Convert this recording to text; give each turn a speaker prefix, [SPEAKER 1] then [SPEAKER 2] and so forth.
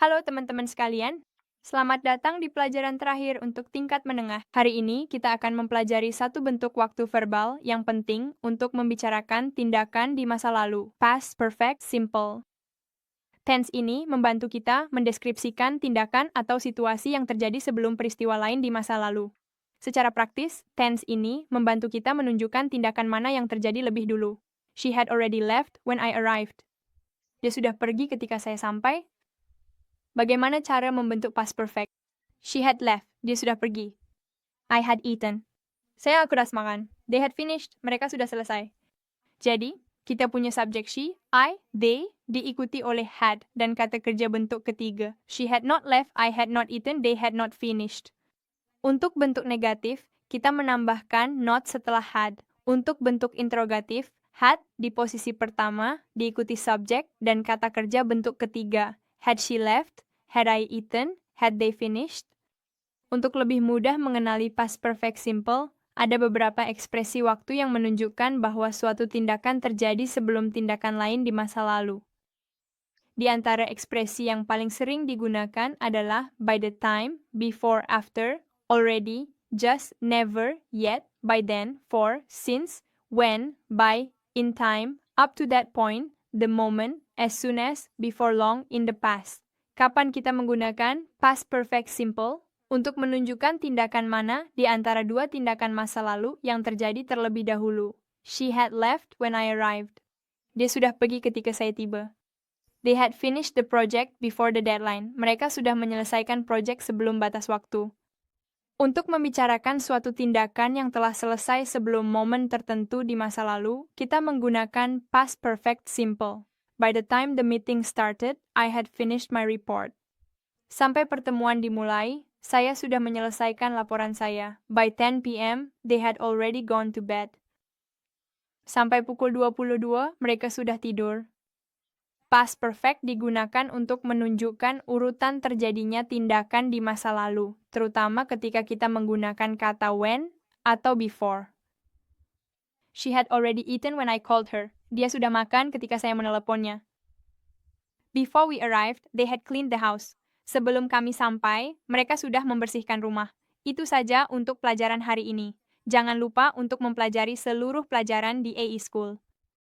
[SPEAKER 1] Halo teman-teman sekalian, selamat datang di pelajaran terakhir untuk tingkat menengah. Hari ini kita akan mempelajari satu bentuk waktu verbal yang penting untuk membicarakan tindakan di masa lalu, past perfect simple. Tense ini membantu kita mendeskripsikan tindakan atau situasi yang terjadi sebelum peristiwa lain di masa lalu. Secara praktis, tense ini membantu kita menunjukkan tindakan mana yang terjadi lebih dulu. She had already left when I arrived. Dia sudah pergi ketika saya sampai. Bagaimana cara membentuk past perfect? She had left. Dia sudah pergi. I had eaten. Saya akuras makan. They had finished. Mereka sudah selesai. Jadi, kita punya subjek she, I, they, diikuti oleh had, dan kata kerja bentuk ketiga. She had not left, I had not eaten, they had not finished. Untuk bentuk negatif, kita menambahkan not setelah had. Untuk bentuk interrogatif, had di posisi pertama, diikuti subjek, dan kata kerja bentuk ketiga. Had she left? Had I eaten? Had they finished? Untuk lebih mudah mengenali past perfect simple, ada beberapa ekspresi waktu yang menunjukkan bahwa suatu tindakan terjadi sebelum tindakan lain di masa lalu. Di antara ekspresi yang paling sering digunakan adalah by the time, before, after, already, just, never, yet, by then, for, since, when, by, in time, up to that point, the moment, as soon as, before long, in the past. Kapan kita menggunakan past perfect simple untuk menunjukkan tindakan mana di antara dua tindakan masa lalu yang terjadi terlebih dahulu? She had left when I arrived. Dia sudah pergi ketika saya tiba. They had finished the project before the deadline. Mereka sudah menyelesaikan proyek sebelum batas waktu. Untuk membicarakan suatu tindakan yang telah selesai sebelum momen tertentu di masa lalu, kita menggunakan past perfect simple. By the time the meeting started, I had finished my report. Sampai pertemuan dimulai, saya sudah menyelesaikan laporan saya. By 10 p.m., they had already gone to bed. Sampai pukul 22, mereka sudah tidur. Past perfect digunakan untuk menunjukkan urutan terjadinya tindakan di masa lalu, terutama ketika kita menggunakan kata when atau before. She had already eaten when I called her. Dia sudah makan ketika saya meneleponnya. Before we arrived, they had cleaned the house. Sebelum kami sampai, mereka sudah membersihkan rumah. Itu saja untuk pelajaran hari ini. Jangan lupa untuk mempelajari seluruh pelajaran di AE School.